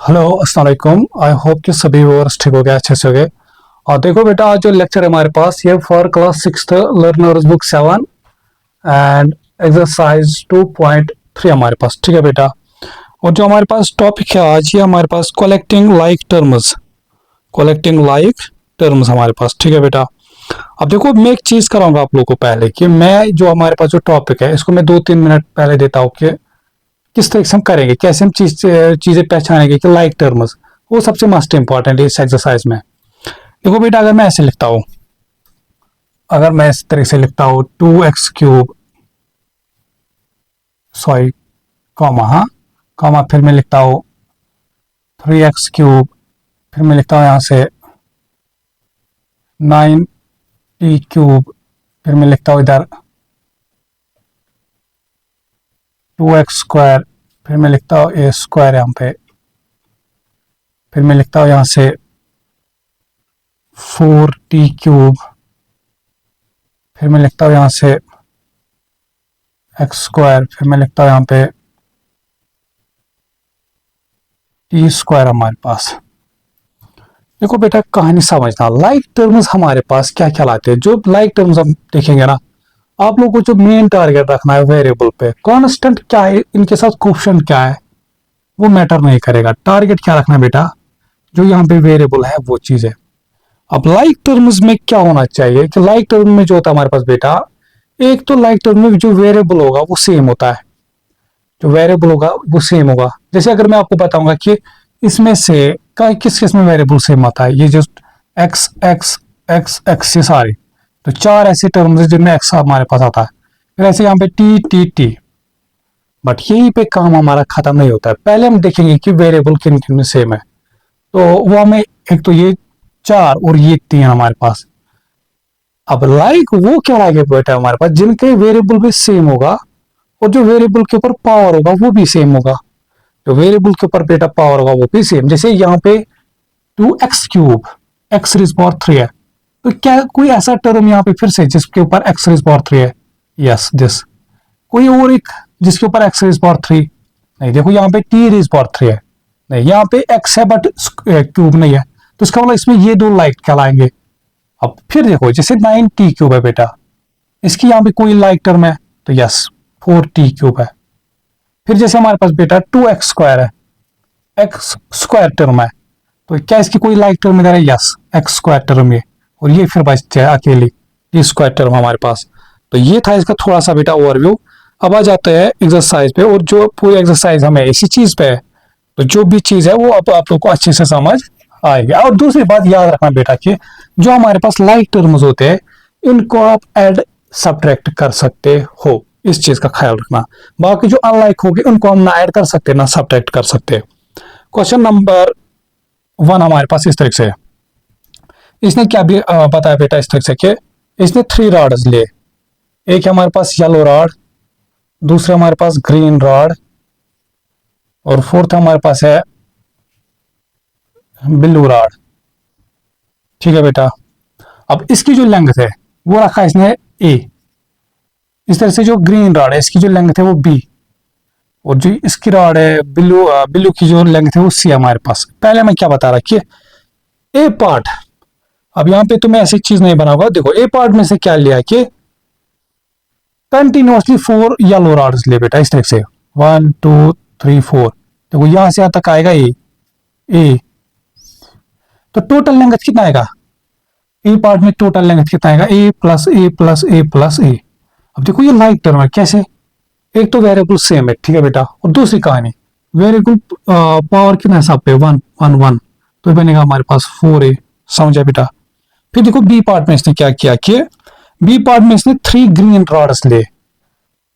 Hello अस्सलाम वालेकुम। I hope कि सभी व्यूअर्स ठीक हो गए, अच्छे से हो गए। और देखो बेटा, आज जो लेक्चर है हमारे पास ये for class 6 learners book 7 and exercise 2.3 हमारे पास, ठीक है बेटा। और जो हमारे पास टॉपिक है आज, ये हमारे पास कलेक्टिंग लाइक टर्म्स हमारे पास, ठीक है बेटा। अब देखो, मैं एक चीज कराऊंगा आप लोगों को पहले कि मैं जो हमारे पास जो टॉपिक है इसको मैं 2-3 मिनट पहले देता हूँ कि किस तरीके से हम करेंगे, कैसे हम चीजें पहचानेंगे कि लाइक टर्म्स, वो सबसे मस्ट इंपॉर्टेंट है इस एक्सरसाइज में। देखो बेटा, अगर मैं ऐसे लिखता हूँ, अगर मैं इस तरीके से लिखता हूँ 2x³ सॉरी कॉमा, हाँ कॉमा, फिर मैं लिखता हूँ 3x³, फिर मैं लिखता हूँ यहाँ से 9t³, फिर मैं लिखता हूँ इधर 2x², फिर मैं लिखता हूँ a² यहाँ पे, फिर मैं लिखता हूँ यहाँ से 4t³, फिर मैं लिखता हूँ यहाँ से x², फिर मैं लिखता हूँ यहाँ पे t² हमारे पास। देखो बेटा, कहानी समझना, लाइक टर्म्स हमारे पास क्या कहलाते हैं। जो लाइक टर्म्स हम देखेंगे ना, आप लोगों को जो मेन टारगेट रखना है वेरिएबल पे, कांस्टेंट क्या है, इनके साथ कोफिशिएंट क्या है, वो मैटर नहीं करेगा। टारगेट क्या रखना है बेटा, जो यहाँ पे वेरिएबल है वो चीज है। अब लाइक टर्म्स में क्या होना चाहिए कि लाइक टर्म में जो होता है हमारे पास बेटा, एक तो लाइक टर्म में जो वेरिएबल होगा वो सेम होता है, जो वेरिएबल होगा वो सेम होगा। जैसे अगर मैं आपको बताऊंगा कि इसमें से किस किस में वेरिएबल सेम आता है, ये जो एक्स एक्स एक्स एक्स ये सारे, तो 4 ऐसे टर्म्स है जिनमें एक्स हमारे पास आता है। फिर ऐसे यहाँ पे टी टी टी, बट यहीं पे काम हमारा खत्म नहीं होता है। पहले हम देखेंगे कि वेरिएबल किन किन में सेम है, तो वो हमें, एक तो ये 4 और ये 3 हमारे पास। अब लाइक वो क्या लाइक बेटा हमारे पास, जिनके वेरिएबल भी सेम होगा और जो वेरिएबल के ऊपर पावर होगा वो भी सेम होगा। जो वेरिएबल के ऊपर बेटा पावर होगा वो भी सेम। जैसे यहाँ पे 2x³ x⁻³ है, तो क्या कोई ऐसा टर्म यहाँ पे फिर से जिसके ऊपर x⁻³ है? Yes, this. कोई और एक जिसके ऊपर x⁻³ नहीं, देखो यहाँ पे t⁻³ है, नहीं यहाँ पे x है बट क्यूब नहीं है, तो इसका मतलब इसमें ये दो लाइक कहलाएंगे। अब फिर देखो, जैसे 9t³ है बेटा, इसकी यहाँ पे कोई लाइक टर्म है तो यस 4t³ है। फिर जैसे हमारे पास बेटा 2x² है, x² टर्म है, तो क्या इसकी कोई लाइक टर्म इधर है? यस, x² टर्म ये, और ये फिर बचते हैं अकेली t² टर्म हमारे पास। तो ये था इसका थोड़ा सा बेटा ओवरव्यू। अब आ जाते हैं एक्सरसाइज पे, और जो पूरी एक्सरसाइज हमें इसी चीज पे है, तो जो भी चीज है वो अब आप लोग को अच्छे से समझ आएगी। और दूसरी बात याद रखना बेटा कि जो हमारे पास लाइक टर्म्स होते हैं, इनको आप ऐड सब्ट्रैक्ट कर सकते हो, इस चीज का ख्याल रखना। बाकी जो अनलाइक होगी उनको हम ना ऐड कर सकते ना सब्ट्रैक्ट कर सकते। क्वेश्चन नंबर 1 हमारे पास इस तरह से है। इसने क्या भी बताया बेटा इस तरह से कि इसने 3 रॉड्स लिए। एक है हमारे पास येलो रॉड, दूसरा हमारे पास ग्रीन रॉड, और फोर्थ हमारे पास है ब्लू रॉड, ठीक है बेटा। अब इसकी जो लेंथ है वो रखा इसने ए। इस तरह से जो ग्रीन रॉड है इसकी जो लेंथ है वो बी, और जो इसकी रॉड है ब्लू की जो लेंथ है वो सी हमारे पास। पहले मैं क्या बता रहा कि ए पार्ट, अब यहाँ पे तो मैं ऐसी चीज नहीं बनाऊंगा। देखो ए पार्ट में से क्या लिया कि कंटिन्यूअसली 4 येलो रॉड्स ले बेटा, इस तरह से 1 2 3 4। देखो यहां से यहां तक आएगा ए, तो टोटल लेंथ कितना आएगा ए पार्ट में? टोटल लेंथ कितना आएगा? ए प्लस ए प्लस ए प्लस ए। अब देखो ये लाइक टर्म है, कैसे? एक तो वेरिएबल सेम है, ठीक है बेटा, और दूसरी कहानी वेरिएबल पावर कितना है सब पे? 1 1 1, तो बनेगा हमारे पास 4a। समझा बेटा? फिर देखो बी पार्ट में इसने क्या किया कि बी पार्ट में इसने 3 ग्रीन रॉड्स ले,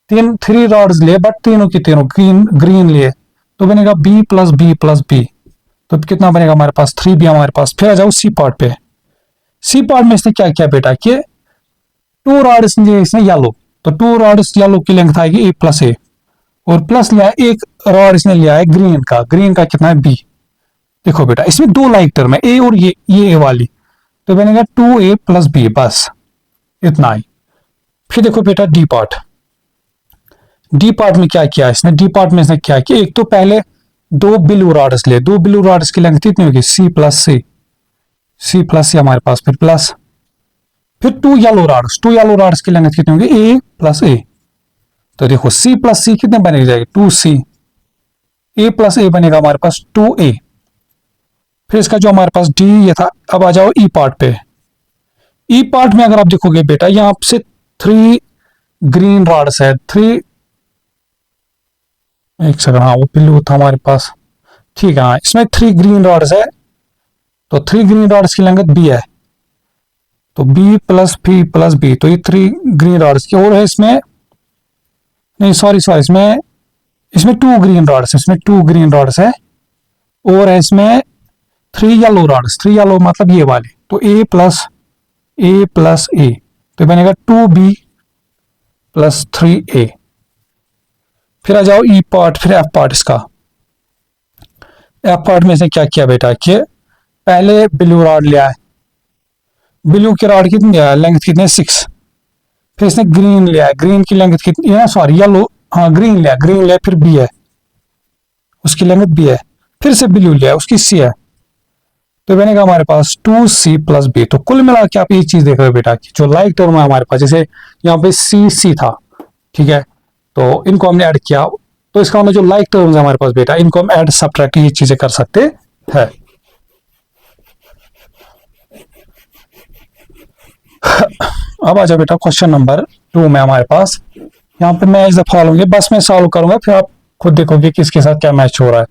3 रॉड्स ले, बट तीनों की तीनों ग्रीन ग्रीन लिए, तो बनेगा B plus B plus B. तो कितना बनेगा हमारे पास? 3b हमारे पास। फिर आ जाओ सी पार्ट पे। सी पार्ट में इसने क्या किया बेटा कि 2 रॉड्स लिए इसने येलो, तो 2 रॉड्स येलो की लेंथ आएगी ए प्लस ए, और प्लस लिया एक रॉड इसने लिया है ग्रीन का। ग्रीन का कितना है? बी। देखो बेटा, इसमें 2 लाइक टर्म है, ए और ये ए वाली, तो बनेगा 2a प्लस बी, बस इतना ही। फिर देखो बेटा डी पार्ट। डी पार्ट में क्या किया इसने? डी पार्ट में इसने क्या किया, एक तो पहले दो ब्लू रॉड्स लिए, दो ब्लू रॉड्स की लेंथ कितनी होगी, सी प्लस सी, सी प्लस सी हमारे पास, फिर प्लस, फिर two yellow rods, two yellow rods की लेंथ कितनी होगी, ए प्लस ए। तो देखो सी प्लस सी कितने बनेगी जाएगी, टू सी, ए प्लस ए बनेगा हमारे पास टू ए। फिर इसका जो हमारे पास डी ये था, अब आ जाओ ई पार्ट पे। ई पार्ट में अगर आप देखोगे बेटा, यहां से थ्री ग्रीन रॉड्स है, थ्री, एक सेकंड, हाँ वो ब्लू था हमारे पास, ठीक है, हाँ इसमें थ्री ग्रीन रॉड्स है, तो थ्री ग्रीन रॉड्स की लेंथ बी है, तो B plus P plus B, तो ये थ्री ग्रीन रॉड्स की, और है इसमें, नहीं सॉरी सॉरी, इसमें इसमें टू ग्रीन रॉड्स है, इसमें टू ग्रीन रॉड्स है, और है इसमें three yellow rods, three yellow मतलब ये वाले, तो ए प्लस ए, तो बनेगा टू बी प्लस थ्री ए। फिर आ जाओ ई पार्ट, फिर एफ पार्ट इसका। एफ पार्ट में से क्या किया बेटा कि पहले ब्लू रॉड लिया है, ब्लू की रॉड कितनी है, लेंथ कितनी है, सिक्स। फिर इसने ग्रीन लिया है, ग्रीन की लेंथ कितनी है, सॉरी येलो, हाँ ग्रीन लिया, फिर बी है, उसकी लेंथ बी है। फिर से ब्लू लिया है, उसकी सी है, तो बनेगा हमारे पास टू सी प्लस बी। तो कुल मिला के आप ये चीज देख रहे हो बेटा कि जो लाइक टर्म है हमारे पास, जैसे यहाँ पे सी सी था, ठीक है, तो इनको हमने ऐड किया, तो इसका मतलब जो लाइक टर्म्स है हमारे पास बेटा, इनको हम ऐड सब्ट्रैक्ट ये चीजें कर सकते हैं। अब आ जाओ बेटा क्वेश्चन नंबर 2 में हमारे पास, यहाँ पे मैं इस दफा लूंगी, बस मैं सॉल्व करूंगा, फिर आप खुद देखोगे कि इसके साथ क्या मैच हो रहा है।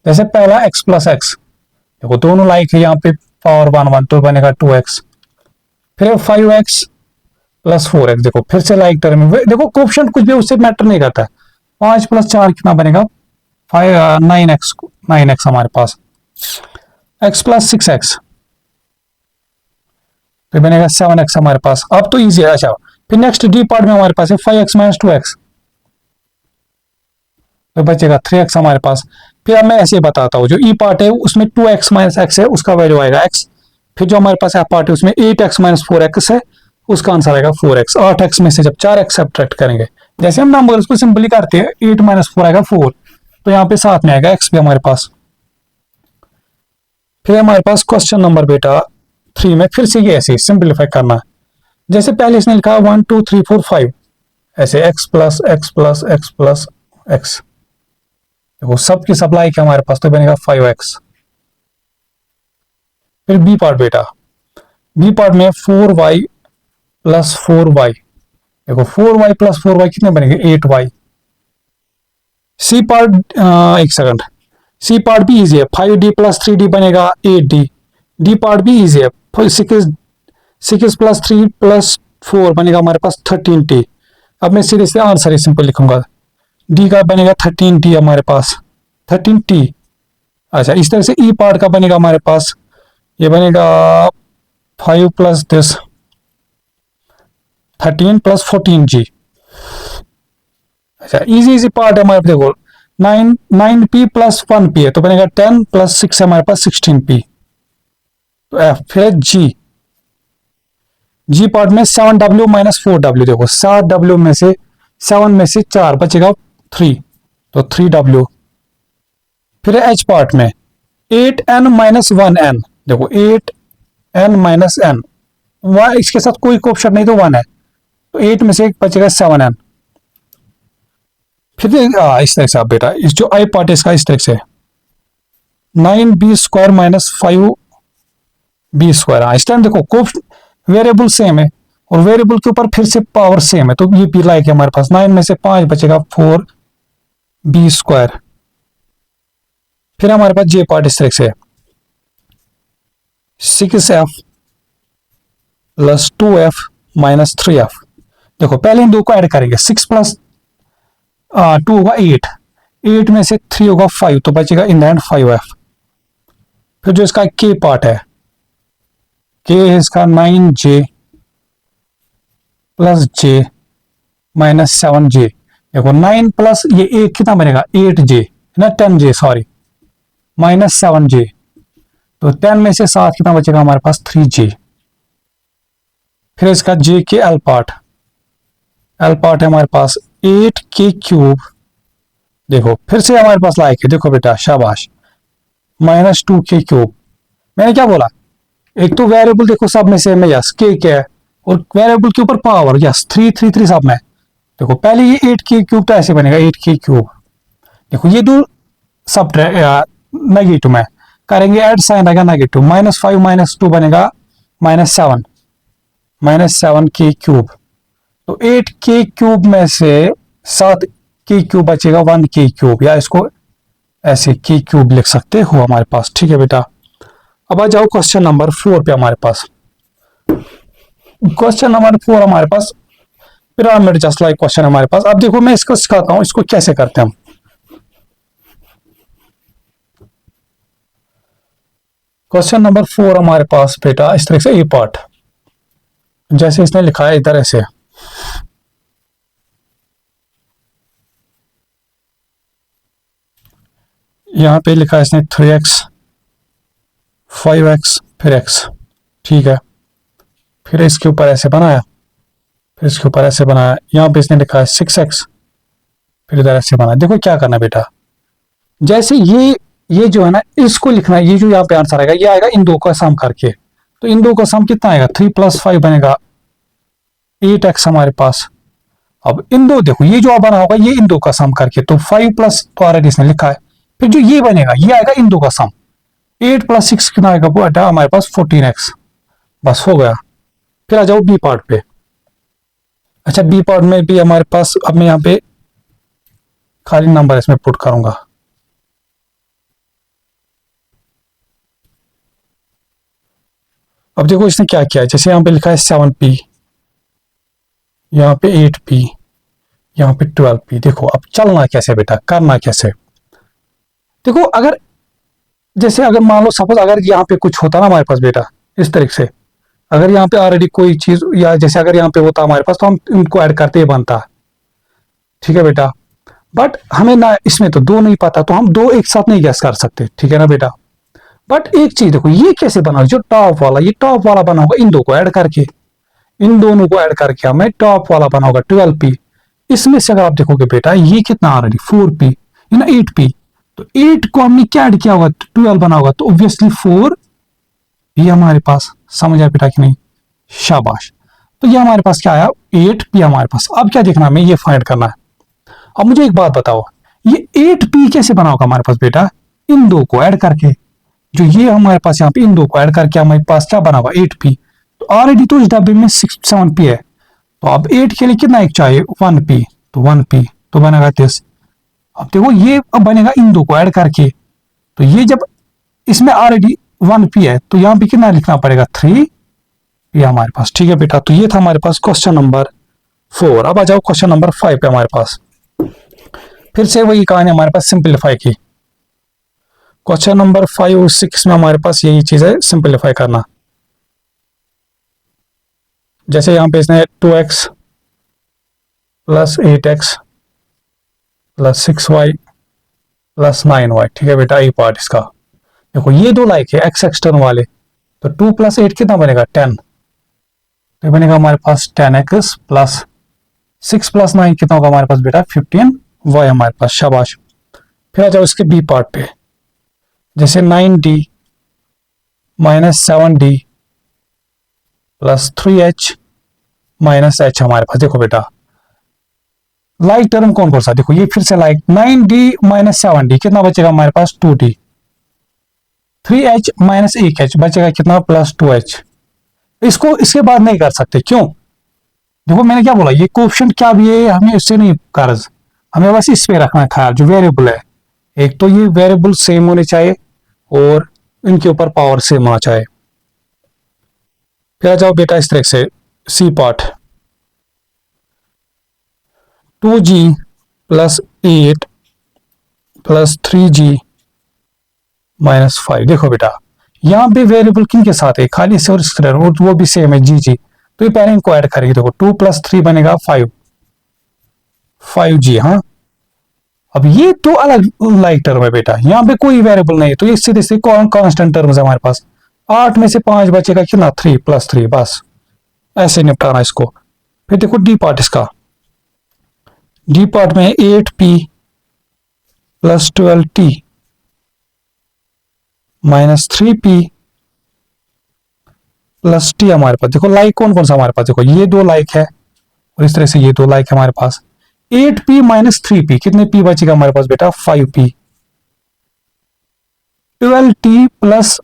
जैसे पहला x प्लस एक्स, देखो दोनों लाइक है, यहाँ पे पावर 1 1, तो बनेगा 2x। फिर 5x प्लस 4x, देखो फिर से लाइक टर्म में, देखो कोएफिशिएंट कुछ भी उससे मैटर नहीं करता है। 5 प्लस 4 कितना बनेगा, 9x हमारे पास, x प्लस 6x, फिर बनेगा 7x हमारे पास। अब तो इजी है। अच्छा फिर नेक्स्ट डी पार्ट में हमारे पास है 5x माइनस 2x, तो बचेगा 3x हमारे पास। फिर अब मैं ऐसे बताता हूँ, जो ई पार्ट है उसमें 2x माइनस x है, उसका वैल्यू आएगा x। फिर जो हमारे पास एफ पार्ट है उसमें 8x माइनस 4x है, उसका आंसर आएगा 4x। 8x में से जब 4x सब्ट्रैक्ट करेंगे, जैसे हम नंबर उसको सिंपली करते हैं, 8 माइनस 4 आएगा 4, तो यहाँ पे साथ में आएगा x भी हमारे पास। फिर हमारे पास क्वेश्चन नंबर बेटा 3 में फिर से ये ऐसे सिंप्लीफाई करना है। जैसे पहले इसने लिखा 1 2 3 4 5, ऐसे x plus x plus x plus x, देखो सब की सप्लाई क्या हमारे पास, तो बनेगा 5x। फिर बी पार्ट बेटा, बी पार्ट में 4y प्लस 4y, देखो 4y प्लस 4y कितने बनेंगे, 8y। सी पार्ट, एक सेकंड, सी पार्ट भी इजी है, 5d प्लस 3d बनेगा 8d। डी पार्ट भी इजी है, 6 प्लस 3 प्लस 4 बनेगा हमारे पास 13t। अब मैं सीधे से आंसर ही सिंपल लिखूंगा, डी का बनेगा 13t हमारे पास, 13t। अच्छा इस तरह से ई पार्ट का बनेगा हमारे पास, ये बनेगा 5 प्लस दिस 13 प्लस 14g। अच्छा इजी पार्ट है हमारे पास, देखो 9p प्लस 1p है, तो बनेगा 10 प्लस 6 है हमारे पास 16p। तो एफ, फिर जी पार्ट में 7w माइनस 4w, देखो 7w में से 7 में से 4 बचेगा 3, तो 3w। फिर एच पार्ट में 8n माइनस 1n, देखो 8n माइनस n, वह इसके साथ कोई कोएफिशिएंट नहीं तो 1 है, तो 8 में से बचेगा 7n। फिर इस तरह से आप बेटा, इस जो आई पार्ट है इसका इस तरह से 9b square minus 5b square. इस टाइम देखो वेरिएबल सेम है, और वेरिएबल के ऊपर फिर से पावर सेम है, तो ये भी लाइक है हमारे पास, 9 में से 5 बचेगा 4b स्क्वायर। फिर हमारे पास जे पार्ट इस तरह से 6f plus 2f minus 3f, देखो पहले इन दो को ऐड करेंगे, 6 प्लस 2 होगा 8 में से 3 होगा 5, तो बचेगा इन द एंड 5f। फिर जो इसका के पार्ट है, के है इसका 9j plus j minus 7j, देखो 9 प्लस ये एक कितना बनेगा 8j ना 10j सॉरी, माइनस 7j, तो 10 में से 7 कितना बचेगा हमारे पास 3j। फिर इसका j के एल पार्ट है हमारे पास 8k क्यूब देखो फिर से हमारे पास लाइक है, देखो बेटा शाबाश, -2k³ मैंने क्या बोला, एक तो वेरिएबल देखो सब में सेम है, यस के क्या है, और वेरिएबल के ऊपर पावर, यस 3 सब में। देखो पहले ये 8k³ तो ऐसे बनेगा 8k³, देखो ये दो सब नेगेटिव में करेंगे ऐड, साइन आएगा नेगेटिव, -5 -2 बनेगा -7, -7k³। तो 8k³ में से 7k³ बचेगा 1k³, या इसको ऐसे k³ लिख सकते हो हमारे पास, ठीक है बेटा। अब आ जाओ क्वेश्चन नंबर 4 पे हमारे पास। क्वेश्चन नंबर 4 हमारे पास पिरामिड जस्ट लाइक क्वेश्चन हमारे पास। अब देखो मैं इसको सिखाता हूं इसको कैसे करते हैं हम। क्वेश्चन नंबर 4 हमारे पास बेटा इस तरह से ए पार्ट, जैसे इसने लिखा है इधर ऐसे, यहां पे लिखा है इसने 3x 5x फिर x, ठीक है। फिर इसके ऊपर ऐसे बनाया, फिर इसके ऊपर ऐसे बनाया, यहाँ पे इसने लिखा है 6x, फिर इधर ऐसे बनाया। देखो क्या करना बेटा, जैसे ये जो है ना इसको लिखना है, ये जो यहाँ पे आंसर आएगा ये आएगा इन दो का सम करके। तो इन दो का सम कितना आएगा, 3 + 5 बनेगा 8x हमारे पास। अब इन दो देखो ये जो आप बना होगा ये इन दो का सम करके, तो 5+ तो ऑलरेडी इसने लिखा है, फिर जो ये बनेगा ये आएगा इन दो का सम, 8 + 6 कितना आएगा वो बेटा हमारे पास 14x, बस हो गया। फिर आ जाओ बी पार्ट पे। अच्छा बी पार्ट में भी हमारे पास, अब मैं यहाँ पे खाली नंबर इसमें पुट करूंगा। अब देखो इसने क्या किया है, जैसे यहाँ पे लिखा है 7p, यहाँ पे 8p, यहाँ पे 12p। देखो अब चलना कैसे बेटा, करना कैसे, देखो अगर जैसे अगर मान लो सपोज अगर यहाँ पे कुछ होता ना हमारे पास बेटा इस तरीके से, अगर यहाँ पे ऑलरेडी कोई चीज या जैसे अगर यहाँ पे होता हमारे पास तो हम इनको ऐड करते ही बनता, ठीक है बेटा। बट हमें ना इसमें तो दो नहीं पता, तो हम दो एक साथ नहीं गैस कर सकते, ठीक है ना बेटा। बट एक चीज देखो ये कैसे बना, जो टॉप वाला ये टॉप वाला बना होगा इन दो को ऐड करके, इन दोनों को ऐड करके हमें टॉप वाला बना होगा 12p। इसमें से अगर आप देखोगे बेटा ये कितना ऑलरेडी 4p, ये ना 8p, तो 8 को हमने क्या ऐड किया होगा 12 बना होगा, तो ऑब्वियसली 4 ये हमारे पास, समझ आया बेटा कि नहीं, शाबाश। तो ये हमारे पास क्या आया 8p हमारे पास। अब क्या देखना हमें, ये फाइंड करना है। अब मुझे एक बात बताओ, ये 8p कैसे बना होगा हमारे पास बेटा, इन दो को ऐड करके, जो ये हमारे पास यहाँ पे इन दो को ऐड करके हमारे पास क्या बना हुआ 8p। तो ऑलरेडी तो इस डब्बे में 7p है, तो अब 8 के लिए कितना एक चाहिए 1p, तो 1p तो बनेगा 10। अब देखो ये अब बनेगा इन दो को ऐड करके, तो ये जब इसमें ऑलरेडी 1p है तो यहाँ पे कितना लिखना पड़ेगा 3p हमारे पास, ठीक है बेटा। तो ये था हमारे पास क्वेश्चन नंबर 4। अब आ जाओ क्वेश्चन नंबर 5 पे हमारे पास, फिर से वही कहानी हमारे पास सिंपलीफाई की। क्वेश्चन नंबर 5 और 6 में हमारे पास यही चीज है सिंपलीफाई करना। जैसे यहाँ पे इसने 2x + 8x + 6y + 9y, ठीक है बेटा। ये पार्ट इसका देखो ये दो लाइक है x एक्सटर्न वाले, तो 2 + 8 कितना बनेगा 10, तो बनेगा हमारे पास 10x + 6 + 9 कितना होगा हमारे पास बेटा 15y हमारे पास, शाबाश। फिर आ जाओ इसके बी पार्ट पे, जैसे 9d - 7d + 3h - h हमारे पास। देखो बेटा लाइक टर्म कौन कौन सा, देखो ये फिर से लाइक 9d - 7d कितना बचेगा हमारे पास 2d, 3h - 1h बचेगा कितना +2h। इसको इसके बाद नहीं कर सकते, क्यों, देखो मैंने क्या बोला ये कोएफिशिएंट क्या भी है हमें इससे नहीं कर्ज, हमें बस इस पे रखना है ख्याल, जो वेरिएबल है एक तो ये वेरिएबल सेम होने चाहिए और इनके ऊपर पावर सेम होना चाहिए। फिर आ जाओ बेटा इस तरह से सी पार्ट, 2g + 8 + 3g - 5। देखो बेटा यहाँ पे वेरिएबल किन के साथ है, खाली से और वो भी सेम है जी। तो ये पहले इनको ऐड करेंगे, देखो 2 + 3 बनेगा 5g। हाँ अब ये तो अलग लाइक टर्म है बेटा, यहाँ पे कोई वेरिएबल नहीं है, तो ये सीधे से कांस्टेंट टर्म्स है हमारे पास। 8 में से 5 बचेगा कितना 3 + 3, बस ऐसे निपटाना इसको। फिर देखो डी पार्ट इसका, डी पार्ट में 8p plus 12t minus 3p plus T हमारे पास। देखो लाइक कौन कौन सा हमारे पास, देखो ये 2 लाइक है और इस तरह से ये 2 लाइक है हमारे पास। 8p माइनस 3p, कितने p बचेगा हमारे पास बेटा 5p। 12t प्लस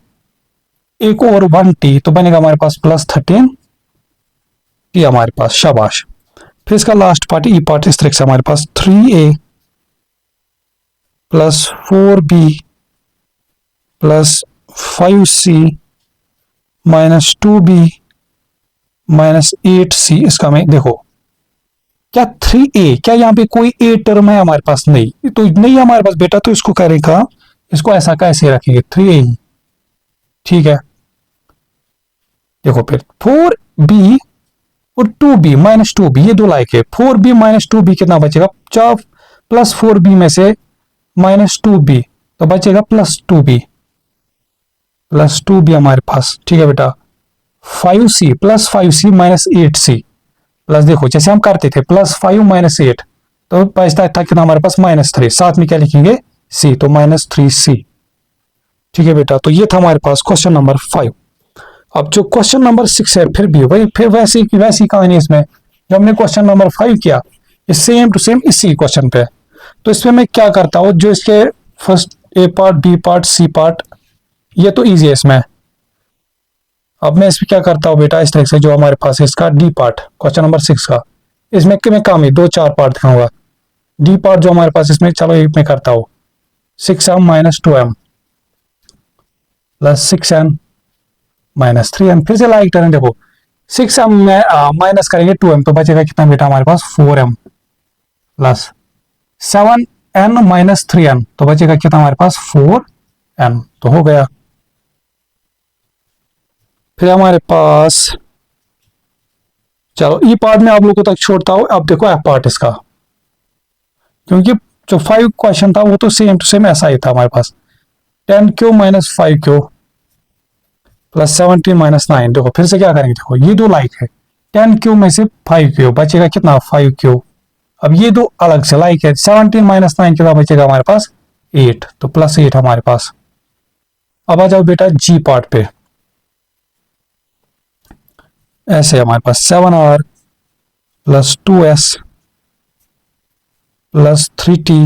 एक और 1t तो बनेगा हमारे पास प्लस 13t हमारे पास, शाबाश। फिर इसका लास्ट पार्ट ई पार्ट इस तरह से हमारे पास 3a plus 4b plus 5c minus 2b minus 8c। इसका में देखो क्या 3a, क्या यहाँ पे कोई a टर्म है हमारे पास, नहीं तो नहीं हमारे पास बेटा, तो इसको करेगा, इसको ऐसा कैसे रखेंगे 3a ही, ठीक है। देखो फिर 4b और 2b माइनस 2b ये 2 लाइक है, 4b माइनस 2b कितना बचेगा, 4 प्लस 4b में से माइनस 2b तो बचेगा प्लस 2b, प्लस 2b हमारे पास, ठीक है बेटा। 5c plus 5c minus 8c plus, देखो जैसे हम करते थे प्लस 5 माइनस 8 तो बचता था कितना हमारे पास माइनस 3, साथ में क्या लिखेंगे c, तो माइनस 3c, ठीक है बेटा। तो ये था हमारे पास क्वेश्चन नंबर 5। अब जो क्वेश्चन नंबर 6 है फिर भी वही, फिर वैसी की वैसी कहानी इसमें जो हमने क्वेश्चन नंबर 5 किया, सेम टू सेम इसी क्वेश्चन पे। तो इसमें मैं क्या करता हूँ, जो इसके first A part B part C part ये तो इजी है इसमें। अब मैं इसमें क्या करता हूँ बेटा, इस तरह से जो हमारे पास है इसका डी पार्ट क्वेश्चन नंबर 6 का, इसमें मैं काम ही 2-4 पार्ट दिखाऊंगा। डी पार्ट जो हमारे पास इसमें, चलो एक मैं करता हूँ 6m minus 2m plus 6n minus 3n। फिर से लाइक टर्म, देखो 6m में माइनस करेंगे 2m तो बचेगा कितना बेटा हमारे पास 4m plus 7n minus 3n तो बचेगा कितना हमारे पास 4n, तो हो गया। फिर हमारे पास, चलो ई पार्ट में आप लोगों तक छोड़ता हूं। अब देखो एफ पार्ट इसका, क्योंकि जो 5 क्वेश्चन था वो तो सेम टू सेम ऐसा ही था हमारे पास। 10q minus 5q plus 17 minus 9। देखो फिर से क्या करेंगे, देखो ये 2 लाइक है, 10q में से 5q बचेगा कितना 5q। अब ये 2 अलग से लाइक है, 17 माइनस 9 कितना बचेगा हमारे पास 8, तो प्लस 8 हमारे पास। अब आ जाओ बेटा जी पार्ट पे, ऐसे हमारे पास 7r plus 2s plus 3t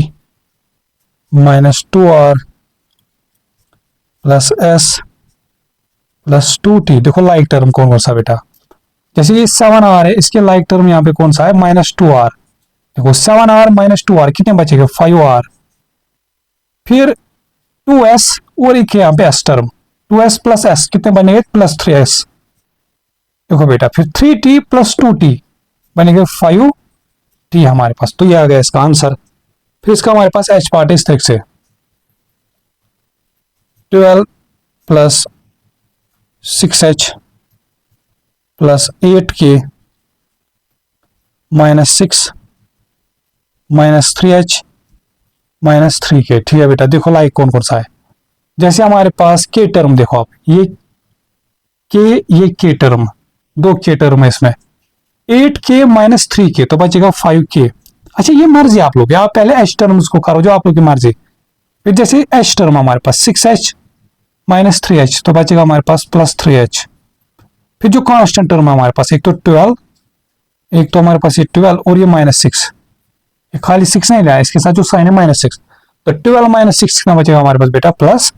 minus 2r plus s plus 2t। देखो लाइक टर्म कौन कौन सा बेटा, जैसे ये 7r है, इसके लाइक टर्म यहाँ पे कौन सा है माइनस 2r। देखो 7r माइनस 2r कितने बचेगा 5r। फिर 2s और एक यहाँ पे s term, 2s plus s कितने बनेंगे प्लस 3s। देखो बेटा फिर 3t प्लस 2t बनेंगे 5t हमारे पास, तो ये आ गया इसका आंसर। फिर इसका हमारे पास h पार्ट इस तरह से 12 plus 6h plus 8k minus 6 minus 3h minus 3k, ठीक है बेटा। देखो लाइक कौन कौन सा है, जैसे हमारे पास k टर्म, देखो आप ये k टर्म, 2 k टर्म है इसमें, 8k माइनस 3k तो बचेगा 5k। अच्छा ये मर्जी आप लोग, आप पहले h टर्म्स को करो जो आप लोग की मर्जी। फिर जैसे h टर्म हमारे पास 6h माइनस 3h तो बचेगा हमारे पास प्लस 3h। फिर जो कांस्टेंट टर्म है हमारे पास, एक तो 12, एक तो हमारे पास ये 12 और ये माइनस 6, ये खाली 6 नहीं लाया, इसके साथ जो साइन है माइनस 6, तो 12 माइनस 6 कितना बचेगा हमारे पास बेटा प्लस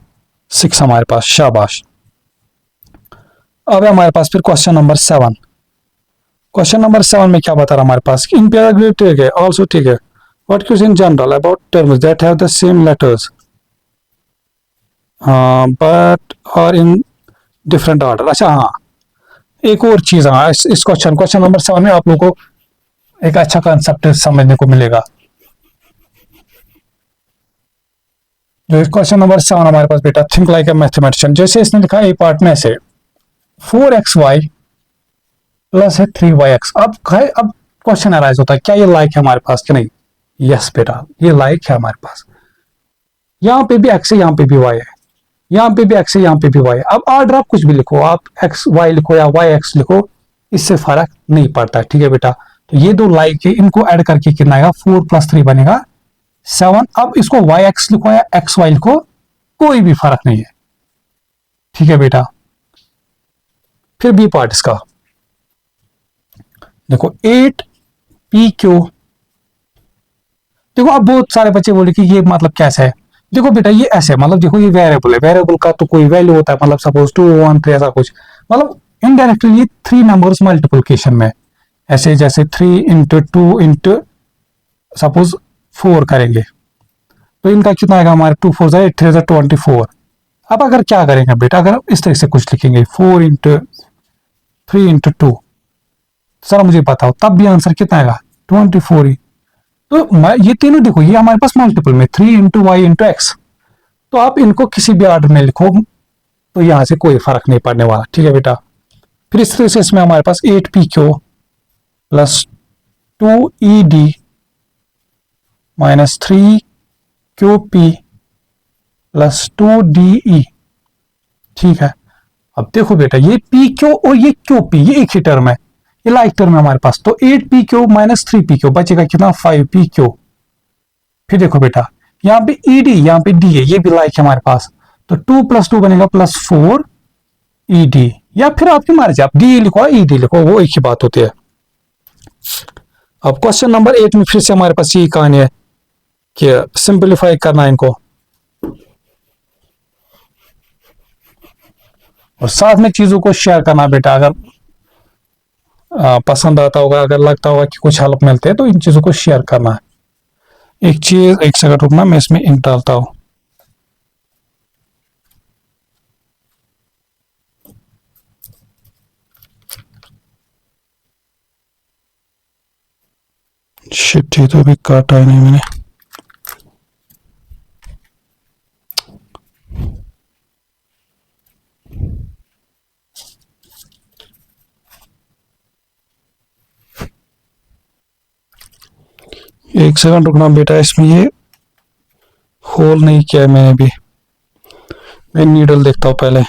6 हमारे पास, शाबाश। अब हमारे पास फिर क्वेश्चन नंबर 7। क्वेश्चन नंबर 7 में क्या बता रहा हमारे पास, इन पैराग्राफ ठीक है, ऑल्सो ठीक है, what question in general about terms that have the same letters but are in different order. अच्छा हाँ, एक और चीज, हाँ इस क्वेश्चन नंबर 7 में आप लोगों को एक अच्छा कंसेप्ट समझने को मिलेगा। जो क्वेश्चन नंबर 7 हमारे पास बेटा, थिंक लाइक अ मैथमेटिशियन, जैसे इसने लिखा ए पार्ट में से 4xy प्लस है 3yx। अब क्वेश्चन अराइज होता है क्या ये लाइक है हमारे पास कि नहीं। यस बेटा ये लाइक है हमारे पास, यहाँ पे भी x है यहाँ पे भी y है, यहाँ पे भी x है यहाँ पे भी y है। अब ऑर्डर आप कुछ भी लिखो, आप x y लिखो या y x लिखो, इससे फर्क नहीं पड़ता, ठीक है बेटा। तो ये 2 लाइक है, इनको ऐड करके कितना आएगा 4 प्लस 3 बनेगा 7, अब इसको वाई एक्स लिखो या एक्स वाई लिखो, कोई भी फर्क नहीं है। ठीक है बेटा, फिर बी पार्ट इसका देखो, 8 PQ। देखो अब बहुत सारे बच्चे बोले कि ये मतलब कैसे है। देखो बेटा ये ऐसे मतलब देखो ये वेरिएबल है, वेरिएबल का तो कोई वैल्यू होता है, मतलब सपोज 2 1 3 ऐसा कुछ, मतलब इनडायरेक्टली ये 3 नंबर्स मल्टीप्लिकेशन में ऐसे, जैसे 3 इंटू 2 इंटू सपोज 4 करेंगे तो इनका कितना आएगा हमारे, 2 4 8 3 24। अब अगर क्या करेंगे बेटा, अगर इस तरह से कुछ लिखेंगे 4 इंटू 3 इंटू 2, सर मुझे बताओ तब भी आंसर कितना आएगा, 24 ही। तो ये तीनों देखो ये हमारे पास मल्टीपल में 3 इंटू वाई इंटू एक्स, तो आप इनको किसी भी ऑर्डर में लिखो तो यहां से कोई फर्क नहीं पड़ने वाला। ठीक है बेटा, फिर इस तरह से इसमें हमारे पास 8 PQ plus 2 ED minus 3 QP plus 2 DE। ठीक है, अब देखो बेटा ये PQ और ये QP ये एक ही टर्म है, ये लाइक टर्म है हमारे पास, तो 8 PQ माइनस 3 PQ बचेगा कितना, 5 PQ। फिर देखो बेटा यहाँ पे ED यहाँ पे D है, ये भी लाइक है हमारे पास, तो 2 + 2 बनेगा +4 ED, या फिर आपकी मर्जी आप D लिखो ED लिखो, वो एक ही बात होती है। अब क्वेश्चन नंबर 8 में फिर से हमारे पास यही कहानी है कि सिंपलीफाई करना है इनको, और साथ में चीजों को शेयर करना बेटा। अगर पसंद आता होगा, अगर लगता होगा कि कुछ हेल्प मिलते हैं तो इन चीजों को शेयर करना है। एक चीज, एक सेकंड रुकना, मैं इसमें इंक डालता हूं। शिट, ये तो अभी काटा ही नहीं मैंने। एक सेकंड रुकना बेटा, इसमें ये होल नहीं किया है मैंने भी, मैं नीडल देखता हूँ पहले।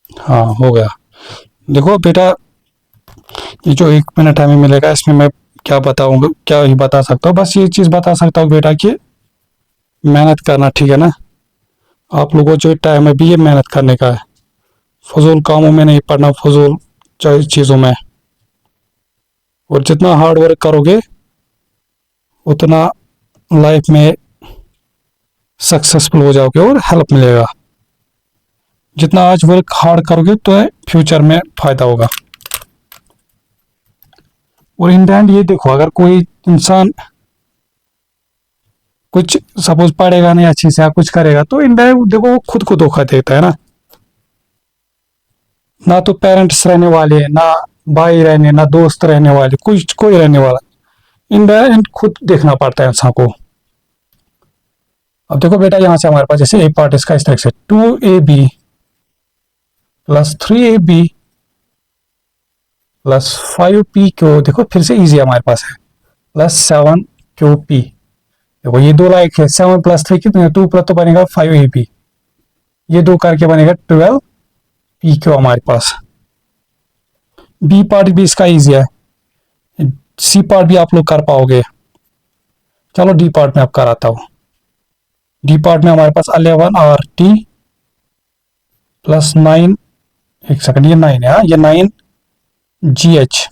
हाँ हो गया। देखो बेटा ये जो 1 मिनट हमें मिलेगा इसमें मैं क्या बताऊंगा, क्या ही बता सकता हूँ, बस ये चीज बता सकता हूँ बेटा कि मेहनत करना, ठीक है ना। आप लोगों को जो टाइम है भी ये मेहनत करने का है, फजूल कामों में नहीं पड़ना, फजूल चीजों में। और जितना हार्ड वर्क करोगे उतना लाइफ में सक्सेसफुल हो जाओगे और हेल्प मिलेगा। जितना आज वर्क हार्ड करोगे तो फ्यूचर में फायदा होगा। और इन द एंड ये देखो, अगर कोई इंसान कुछ सपोज पढ़ेगा नहीं अच्छे से या कुछ करेगा तो इन द एंड देखो वो खुद को धोखा देता है ना तो पेरेंट्स रहने वाले, ना भाई रहने, ना दोस्त रहने वाले, कुछ कोई रहने वाला, इन द एंड खुद देखना पड़ता है इंसान को। अब देखो बेटा यहां से हमारे पास जैसे ए पार्ट इसका इस तरह से 2AB plus 3AB plus 5PQ, देखो फिर से इजी हमारे पास है, प्लस 7QP। देखो ये दो लाइक है, 7 + 3 कितने, 2 प्लस तो बनेगा 5AB, ये दो करके बनेगा 12PQ हमारे पास। बी पार्ट भी इसका इजी है, सी पार्ट भी आप लोग कर पाओगे। चलो डी पार्ट में अब कराता हूं। डी पार्ट में हमारे पास 11RT प्लस 9, एक सेकंड ये 9 है, हाँ ये 9GH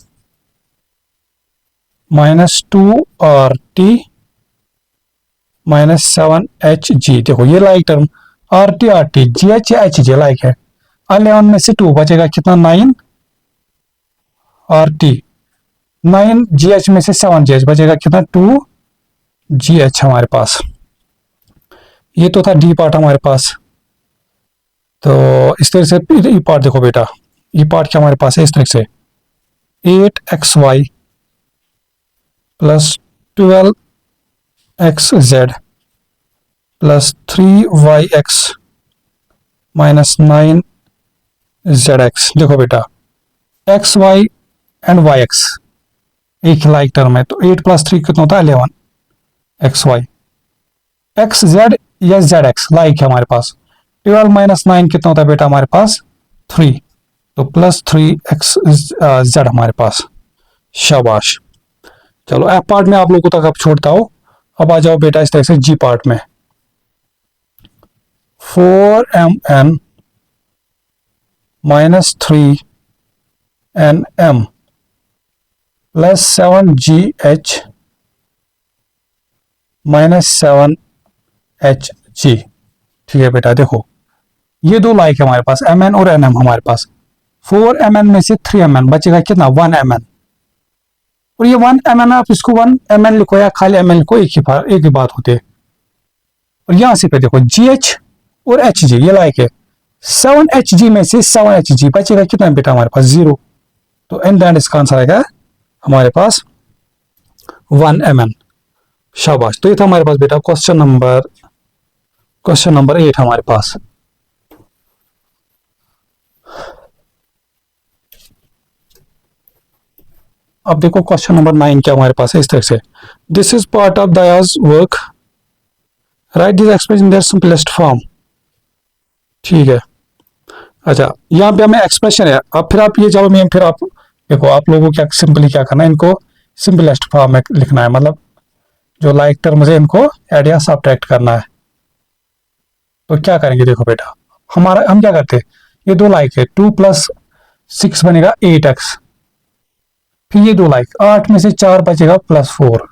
minus 2RT minus 7HG। देखो ये like term RT RT GH HG like है। 11 में से 2 बचेगा कितना, 9RT, 9GH में से 7GH बचेगा कितना, 2GH हमारे पास। ये तो था डी पार्ट हमारे पास। तो इस तरह से ई पार्ट देखो बेटा, ई पार्ट क्या हमारे पास है इस तरह से 8XY plus 12XZ plus 3YX minus 9 Z X. देखो बेटा, X Y and Y X एक लाइक टर्म है, तो 8 + 3 कितना होता है 11 एक्स वाई। एक्स जेड या जेड एक्स लाइक है हमारे पास। 12 - 9 कितना होता है बेटा हमारे पास 3, तो +3 एक्स जेड हमारे पास। शाबाश। चलो एफ पार्ट में आप लोगों तक अब छोड़ता हूं। अब आ जाओ बेटा इस तरह से जी पार्ट में। 4mn -3nm +7gh -7hg। ठीक है बेटा, देखो ये दो लाइक है हमारे पास, mn और nm हमारे पास। 4mn में से 3mn बचेगा कितना 1mn, और ये 1mn आप इसको 1mn लिखो या खाली mn लिखो, एक ही बात होती है। और यहां से पे देखो gh और hg ये लाइक है। 7hg में से 7hg बचेगा कितना बेटा हमारे पास 0, तो इन दैट इसका आंसर आएगा हमारे पास 1mn। शाबाश। तो ये था हमारे पास बेटा क्वेश्चन नंबर 8 हमारे पास। अब देखो क्वेश्चन नंबर 9 क्या हमारे पास है इस तरह से। This is part of theirs work, right this expression in their simplest form. ठीक है, अच्छा यहाँ पे हमें एक्सप्रेशन है। अब फिर आप ये जाओ मैम, फिर आप देखो आप लोगों को क्या सिंपली क्या करना है, इनको सिंपलेस्ट फॉर्म में लिखना है, मतलब जो लाइक टर्म्स है इनको ऐड या सब्ट्रैक्ट करना है। तो क्या करेंगे देखो बेटा, हम क्या करते हैं, ये दो लाइक है 2 + 6 बनेगा 8x, फिर ये दो लाइक 8 में से 4 बचेगा +4।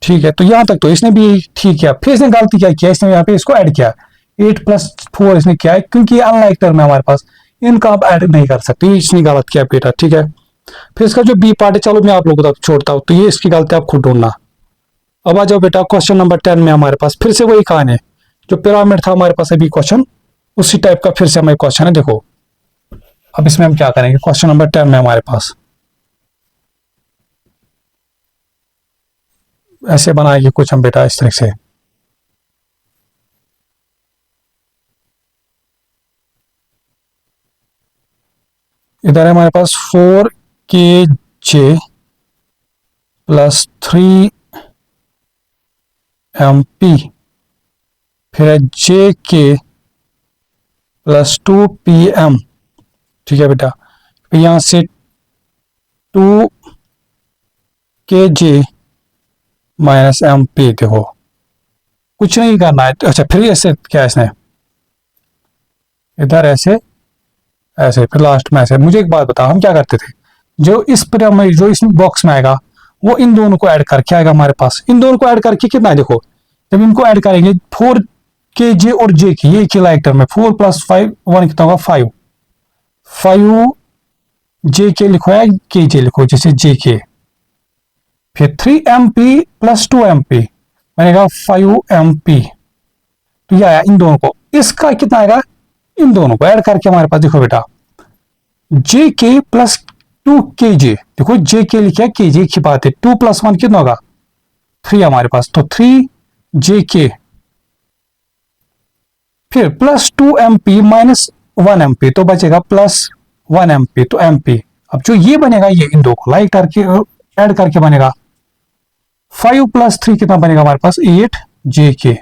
ठीक है, तो यहां तक तो इसने भी ठीक किया। फिर इसने गलती क्या किया, इसने यहाँ पे इसको ऐड किया 8 + 4 इसने किया है, क्योंकि ये अनलाइक टर्म है हमारे पास, इनका आप ऐड नहीं कर सकते, इसने गलत किया बेटा। ठीक है, फिर इसका जो बी पार्ट है चलो मैं आप लोगों तक छोड़ता हूँ, तो ये इसकी गलती आप खुद ढूंढना। अब आ जाओ बेटा क्वेश्चन नंबर 10 में हमारे पास फिर से वही कहानी है, जो पिरामिड था हमारे पास अभी क्वेश्चन, उसी टाइप का फिर से हमारे क्वेश्चन है। देखो अब इसमें हम क्या करेंगे, क्वेश्चन नंबर 10 में हमारे पास ऐसे बनाएंगे कुछ हम बेटा इस तरह से। इधर है हमारे पास 4kj +3mp, फिर है jk +2pm। ठीक है बेटा, फिर यहां से 2kj -mp। देखो कुछ नहीं करना है, अच्छा फिर ऐसे क्या इसने इधर ऐसे ऐसे, फिर लास्ट में ऐसे। मुझे एक बात बताओ, हम क्या करते थे, जो इस पिरामिड जो इस बॉक्स में आएगा वो इन दोनों को ऐड करके आएगा हमारे पास। इन दोनों को ऐड करके कितना है देखो, जब इनको ऐड करेंगे 4kj और j की, ये एक लाइक टर्म है, 4 + 5 1 कितना होगा 5, 5 j k लिखो या kj लिखो, जैसे jk। फिर 3mp + 2mp बनेगा 5mp। तो ये आया इन दोनों को, इसका कितना आएगा, इन दोनों को ऐड करके हमारे पास देखो बेटा jk +2kj। देखो jk लिखा है, kj की बात है, 2 + 1 कितना होगा 3 हमारे पास, तो 3jk, फिर +2mp -1mp, तो बचेगा +1mp, तो mp। अब जो ये बनेगा ये इन दो को लाइक करके ऐड करके बनेगा 5 + 3 कितना बनेगा हमारे पास 8jk,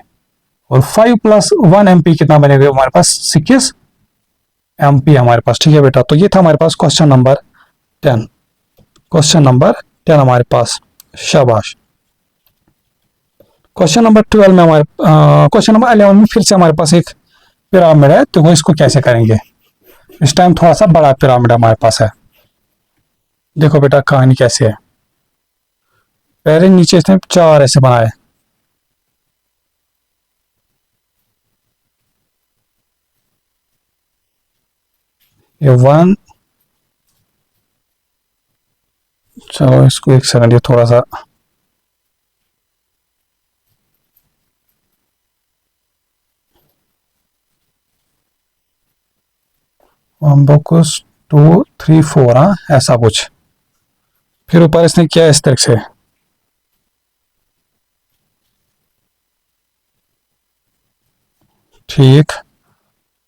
और 5 + 1mp कितना बनेगा हमारे पास 6mp हमारे पास। ठीक है बेटा, तो ये था हमारे पास क्वेश्चन नंबर 10। क्वेश्चन नंबर 10 हमारे पास। शाबाश। क्वेश्चन नंबर 12 में हमारे क्वेश्चन नंबर 11 में फिर से हमारे पास एक पिरामिड है, तो वो इसको कैसे करेंगे, इस टाइम थोड़ा सा बड़ा पिरामिड हमारे पास है। देखो बेटा कहानी कैसे है, पहले नीचे इसने 4 ऐसे बनाए, ये 1, चलो इसको एक सेकंड, ये थोड़ा सा बॉक्स 2 3 4, हाँ ऐसा कुछ। फिर ऊपर इसने किया इस तरह से, ठीक,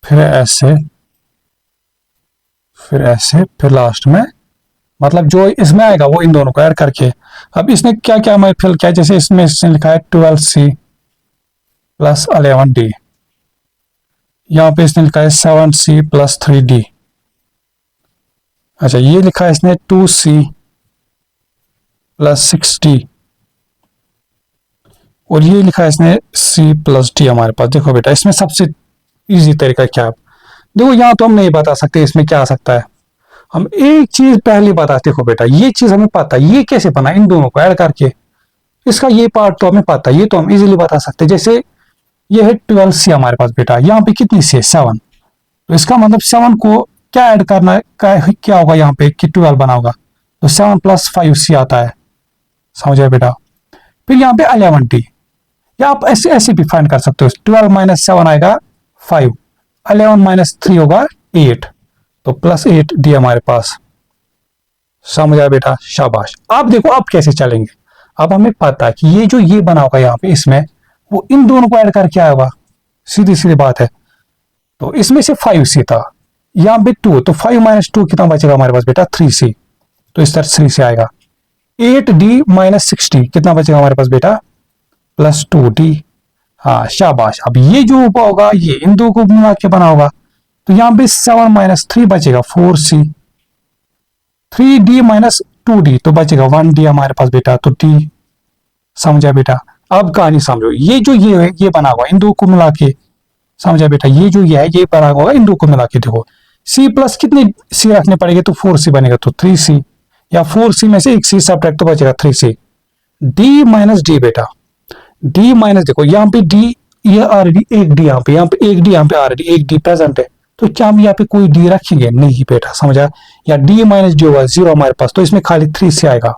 फिर ऐसे, फिर ऐसे, फिर लास्ट में, मतलब जो इसमें आएगा वो इन दोनों को ऐड करके। अब इसने क्या क्या हमें फिल किया, जैसे इसमें इसने लिखा है 12C प्लस 11D, यहाँ पे इसने लिखा है 7C प्लस 3D। अच्छा, ये लिखा है इसने 2C प्लस 6D, और ये लिखा है इसने C प्लस D। हमारे पास देखो बेटा, इसमें सबसे इजी तरीका क्या है, देखो यहाँ तो हम नहीं बता सकते इसमें क्या आ सकता है, हम एक चीज पहले बता, देखो बेटा ये चीज हमें पता है, ये कैसे बना इन दोनों को ऐड करके, इसका ये पार्ट तो हमें पता है, ये तो हम इजीली बता सकते हैं। जैसे ये है 12C हमारे पास बेटा, यहाँ पे कितनी सी है 7, तो इसका मतलब 7 को क्या ऐड करना है, क्या होगा यहाँ पे कि 12 बना होगा, तो 7 प्लस 5C आता है, समझे बेटा। फिर यहाँ पे 11D, या आप ऐसे ऐसे भी फाइंड कर सकते हो, 12 माइनस 7 आएगा 5, 11 माइनस 3 होगा 8, तो प्लस 8D हमारे पास, समझ आया बेटा, शाबाश। अब देखो अब कैसे चलेंगे, अब हमें पता है कि ये जो ये बना होगा यहाँ पे इसमें, वो इन दोनों को ऐड करके आएगा, सीधी सीधी बात है। तो इसमें से 5C था, यहाँ पे 2, तो 5 माइनस 2 कितना बचेगा हमारे पास बेटा 3C, तो इस तरह 3C आएगा। 8D माइनस 6D कितना बचेगा हमारे पास बेटा, प्लस 2D। हाँ शाबाश। अब ये जो होगा ये इन दो को मिला के बना होगा, तो यहाँ पे 7 माइनस 3 बचेगा 4C, 3D माइनस 2D तो बचेगा 1D हमारे पास बेटा, तो D, समझा बेटा। अब कहानी समझो, ये जो ये है ये बना हुआ इन दो को मिला के, समझा बेटा, ये जो ये है ये बना हुआ इन दो को मिला के। देखो C प्लस कितने C रखने पड़ेंगे, तो 4C बनेगा, तो 3C, या 4C में से एक C सब्ट्रैक्ट तो बचेगा 3C। D माइनस D बेटा, D माइनस, देखो यहाँ पे D, ये ऑलरेडी एक D, यहाँ पे एक D, यहाँ पे ऑलरेडी एक D प्रेजेंट है, तो क्या हम यहाँ पे कोई D रखेंगे, नहीं बेटा, समझा। या D माइनस D होगा 0 हमारे पास, तो इसमें खाली 3C आएगा,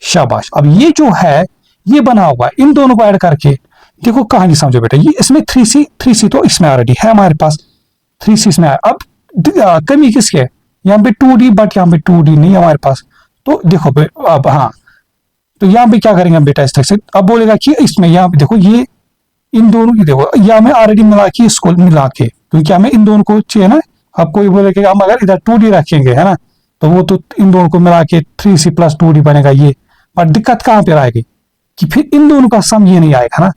शाबाश। अब ये जो है ये बना हुआ इन दोनों को ऐड करके, देखो कहानी समझो बेटा, ये इसमें 3C तो इसमें ऑलरेडी है हमारे पास, 3C इसमें है। अब कमी किसकी है, यहाँ पे 2D, बट यहाँ पे 2D नहीं है हमारे पास, तो देखो अब हाँ, तो यहाँ पे क्या करेंगे हम बेटा इस तरह से, अब बोलेगा कि इसमें यहाँ पे देखो ये इन दोनों की, देखो या मैं ऑलरेडी मिला के इसको मिला के, क्योंकि हमें इन दोनों को चाहिए ना। अब कोई बोलेगा हम अगर इधर 2D रखेंगे है ना, तो वो तो इन दोनों को मिला के 3C प्लस 2D बनेगा ये, पर दिक्कत कहाँ पे आएगी कि फिर इन दोनों का सम ये नहीं आएगा ना,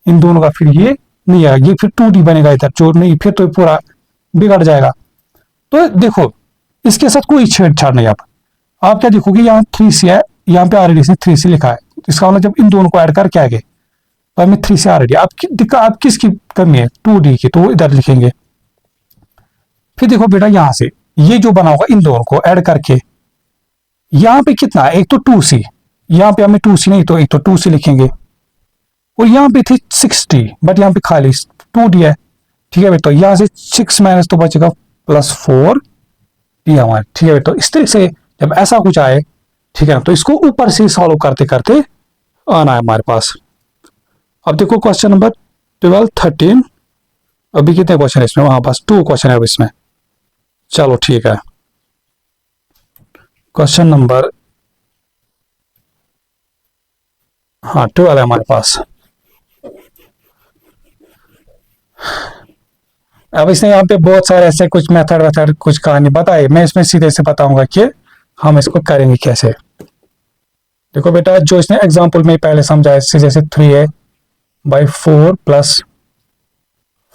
इन दोनों का फिर ये नहीं आएगा, ये फिर 2D बनेगा इधर, जो नहीं फिर तो पूरा बिगड़ जाएगा। तो देखो इसके साथ कोई छेड़छाड़ नहीं। आप क्या देखोगे, यहाँ 3C है, यहाँ पे ऑलरेडी इसने 3C लिखा है, इसका मतलब जब इन दोनों को ऐड करके आएंगे तो हमें 3C ऑलरेडी। आप किसकी कमी है, 2D की, तो इधर लिखेंगे। फिर देखो बेटा यहाँ से ये जो बना होगा इन दोनों को ऐड करके, यहाँ पे कितना है, एक तो 2C, यहाँ पे हमें 2C नहीं तो एक तो 2C लिखेंगे, और यहाँ पे थी 6D, बट यहाँ पे खाली 2D है, ठीक है। तो यहाँ से 6 माइनस तो बचेगा प्लस 4D हमारे, ठीक है। तो इस तरह से जब ऐसा कुछ आए, ठीक है ना, तो इसको ऊपर से सॉल्व करते करते आना है हमारे पास। अब देखो क्वेश्चन नंबर 12, 13, अभी कितने क्वेश्चन है इसमें, वहां पास 2 क्वेश्चन है अब इसमें। चलो ठीक है, क्वेश्चन नंबर, हाँ 12 है हमारे पास। अब इसने यहाँ पे बहुत सारे ऐसे कुछ मेथड कुछ कहानी बताई, मैं इसमें सीधे से बताऊंगा कि हम इसको करेंगे कैसे। देखो बेटा जो इसने एग्जाम्पल में पहले समझाया, जैसे 3A by 4 plus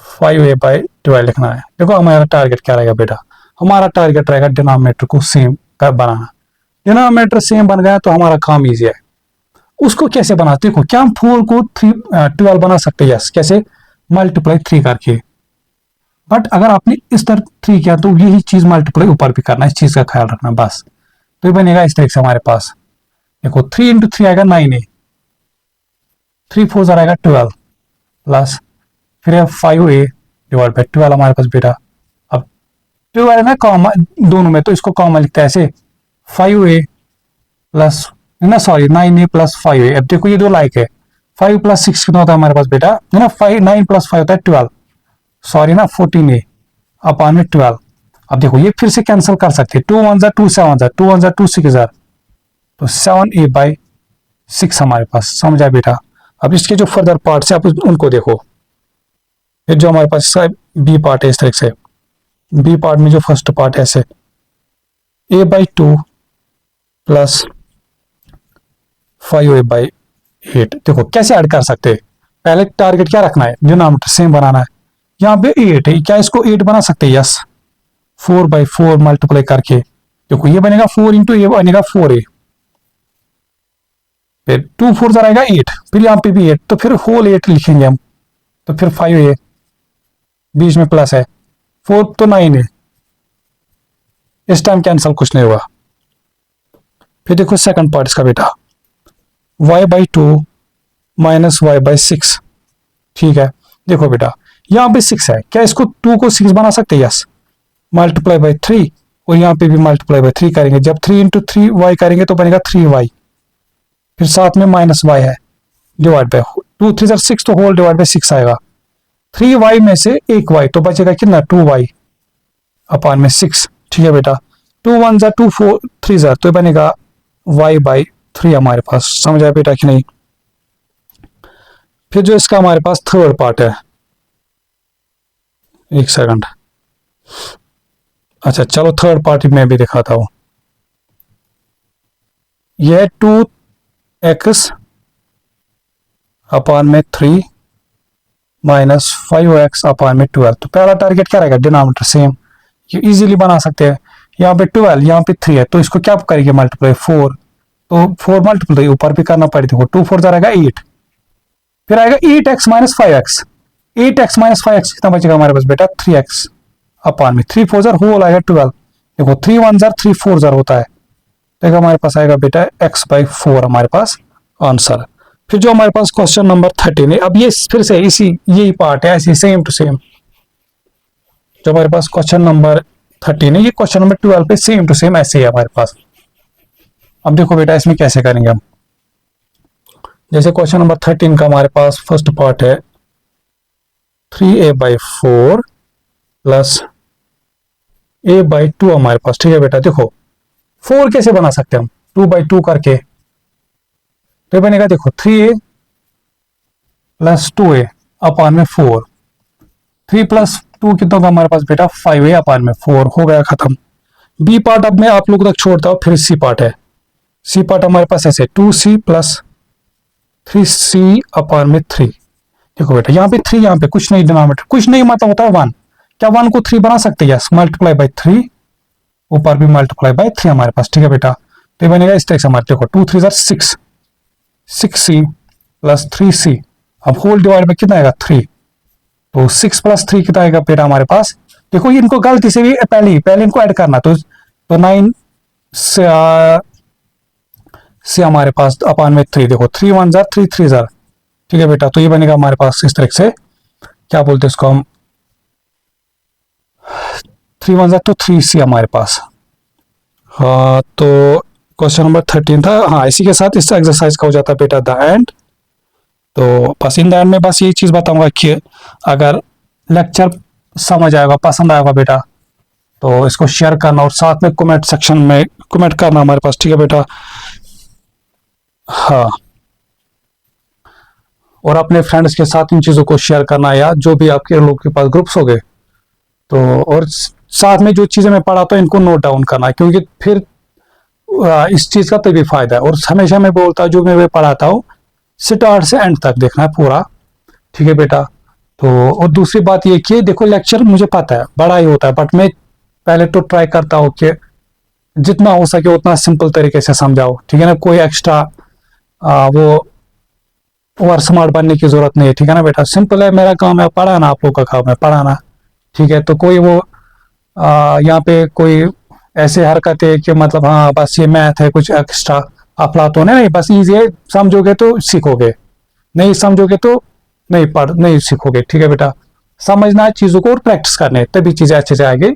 5A by 12 लिखना है। देखो हमारा टारगेट क्या रहेगा बेटा, हमारा टारगेट रहेगा डिनोमिनेटर को सेम कर बनाना। डिनोमिनेटर सेम बन गया तो हमारा काम इजी है। उसको कैसे बनाते, देखो क्या हम 4 को 12 बना सकते हैं, यस, कैसे, मल्टीप्लाई 3 करके। बट अगर आपने इस तरह 3 किया तो यही चीज मल्टीप्लाई ऊपर भी करना है, इस चीज का ख्याल रखना बस। तो ये बनेगा इस तरह से हमारे पास, देखो 3 इंटू 3 आएगा 9A, 3 4 आएगा 12 प्लस फिर 5A डिवाइड बाई 12 हमारे पास बेटा। अब 12 है ना कॉमन दोनों में, तो इसको कॉमन लिखता है ऐसे 5A प्लस ना, सॉरी 9A प्लस 5A। अब देखो ये दो लाइक है, 5 प्लस 6 कितना होता है हमारे पास बेटा, है ना, 9 प्लस 5 होता है 12, सॉरी ना 14A अपॉन में 12। अब देखो ये फिर से कैंसिल कर सकते हैं, 2 1 जा 2 7 जा 2 1 जा 2 6 जा, तो 7A बाई 6 हमारे पास, समझा बेटा। अब इसके जो फर्दर पार्ट है आप उनको देखो, फिर जो हमारे पास बी पार्ट है इस तरह से, बी पार्ट में जो फर्स्ट पार्ट है ऐसे a/2 प्लस 5a/8। देखो कैसे ऐड कर सकते हैं, पहले टारगेट क्या रखना है, डिनोमिनेटर सेम बनाना है। यहाँ पे 8 है, क्या इसको 8 बना सकते हैं? यस। 4/4 मल्टीप्लाई करके देखो ये बनेगा 4 इंटू ये बनेगा 4a, फिर 2 4 आएगा 8, फिर यहाँ पे भी 8, तो फिर होल 8 लिखेंगे हम, तो फिर 5a, बीच में प्लस है, 4 तो 9 है, इस टाइम कैंसल कुछ नहीं हुआ। फिर देखो सेकंड पार्ट इसका बेटा, y/2 माइनस y/6। ठीक है, देखो बेटा यहाँ पे 6 है, क्या इसको 2 को 6 बना सकते हैं? यस। मल्टीप्लाई बाई 3, और यहाँ पे भी मल्टीप्लाई बाई 3 करेंगे, जब 3 इंटू 3y करेंगे तो बनेगा 3y, फिर साथ में माइनस y है, डिवाइड बाई 2 3 6, तो होल डिवाइड बाई 6 आएगा। 3y में से एक y तो बचेगा कितना? 2y अपान में 6। ठीक है बेटा, 2 1 2 4 3 तो बनेगा y/3 हमारे पास। समझ आया बेटा कि नहीं? फिर जो इसका हमारे पास थर्ड पार्ट है, एक सेकंड, अच्छा चलो थर्ड पार्ट मैं भी दिखाता हूं। यह 2x अपान में 3 माइनस 5x अपान में 12। तो पहला टारगेट क्या रहेगा? डिनोमिनेटर सेम, ये इजीली बना सकते हैं। यहाँ पे 12, यहाँ पे 3 है, तो इसको क्या करेंगे? मल्टीप्लाई 4, तो 4 मल्टीप्लाई ऊपर भी करना पड़े। देखो 2 4 जाएगा 8, फिर आएगा 8x minus 5x। 8x minus 5x कितना बचेगा हमारे पास बेटा? 3x अपान में 3 4 जार होल आएगा 12। देखो 3 1 जार 3 4 जार होता है, तो हमारे पास आएगा बेटा x/4 हमारे पास आंसर। फिर जो हमारे पास क्वेश्चन नंबर 13 है, अब ये फिर से इसी यही पार्ट है, ऐसे सेम टू सेम। जो हमारे पास क्वेश्चन नंबर 13 है, ये क्वेश्चन नंबर 12 पे सेम टू सेम ऐसे ही है हमारे पास। अब देखो बेटा इसमें कैसे करेंगे हम। जैसे क्वेश्चन नंबर 13 का हमारे पास फर्स्ट पार्ट है 3a/4 प्लस a/2 हमारे पास। ठीक है बेटा, देखो 4 कैसे बना सकते हैं हम? 2/2 करके, तो बनेगा देखो 3a प्लस 2a अपान में 4। 3 प्लस 2 कितना होगा हमारे पास बेटा? 5a अपान में 4। हो गया खत्म। बी पार्ट अब मैं आप लोगों तक छोड़ता हूं, फिर सी पार्ट है। सी पार्ट हमारे पास ऐसे 2c प्लस 3c अपान में 3। देखो बेटा यहाँ पे 3, यहाँ पे कुछ नहीं, डिनोमिनेटर कुछ नहीं, मतलब होता है 1। क्या 1 को 3 बना सकते हैं? यस। मल्टीप्लाई बाई 3, ऊपर भी मल्टीप्लाई बाई 3 हमारे पास। ठीक है बेटा, तो ये बनेगा इस तरह से हमारे, देखो 2 3 6, 6c प्लस 3c, अब होल डिवाइड में कितना आएगा? 3, तो 6 प्लस 3 कितना आएगा बेटा हमारे पास? देखो इनको गलती से भी पहले इनको ऐड करना, तो 9 से हमारे पास अपान में 3। देखो 3 1 जार 3 3 जार। ठीक है बेटा, तो ये बनेगा हमारे पास इस तरह से, क्या बोलते हैं इसको हम, 3 1 जार तो 3c हमारे पास। हाँ, तो क्वेश्चन नंबर 13 था। हाँ, इसी के साथ इस एक्सरसाइज का हो जाता है बेटा द एंड। तो बस इन द एंड में बस ये चीज बताऊंगा कि अगर लेक्चर समझ आएगा, पसंद आएगा बेटा, तो इसको शेयर करना और साथ में कमेंट सेक्शन में कमेंट करना हमारे पास। ठीक है बेटा, हाँ, और अपने फ्रेंड्स के साथ इन चीज़ों को शेयर करना, या जो भी आपके लोग के पास ग्रुप्स हो गए तो, और साथ में जो चीज़ें मैं पढ़ाता हूँ इनको नोट डाउन करना, क्योंकि फिर इस चीज़ का तभी फायदा है। और हमेशा मैं बोलता हूँ जो मैं पढ़ाता हूँ स्टार्ट से एंड तक देखना है पूरा। ठीक है बेटा, तो और दूसरी बात ये कि देखो लेक्चर मुझे पता है बड़ा ही होता है, बट मैं पहले तो ट्राई करता हूँ कि जितना हो सके उतना सिंपल तरीके से समझाओ। ठीक है ना, कोई एक्स्ट्रा वो ओवर स्मार्ट बनने की जरूरत नहीं है। ठीक है ना बेटा, सिंपल है, मेरा काम है पढ़ाना, आप लोग का काम है पढ़ाना। ठीक है, तो कोई वो यहाँ पे कोई ऐसे हरकत है कि मतलब हाँ बस ये मैथ है कुछ एक्स्ट्रा अफलातून है, नहीं, बस इजी है, समझोगे तो सीखोगे, नहीं समझोगे तो नहीं सीखोगे। ठीक है बेटा, समझना है चीजों को और प्रैक्टिस करने, तभी चीजें अच्छे से आएगी।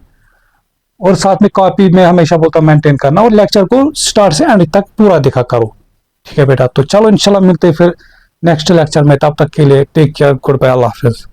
और साथ में कॉपी में हमेशा बोलता हूँ मेंटेन करना, और लेक्चर को स्टार्ट से एंड तक पूरा दिखा करो। ठीक है बेटा, तो चलो इंशाल्लाह मिलते हैं फिर नेक्स्ट लेक्चर में। तब तक के लिए टेक केयर, गुड बाय, अल्लाह हाफिज।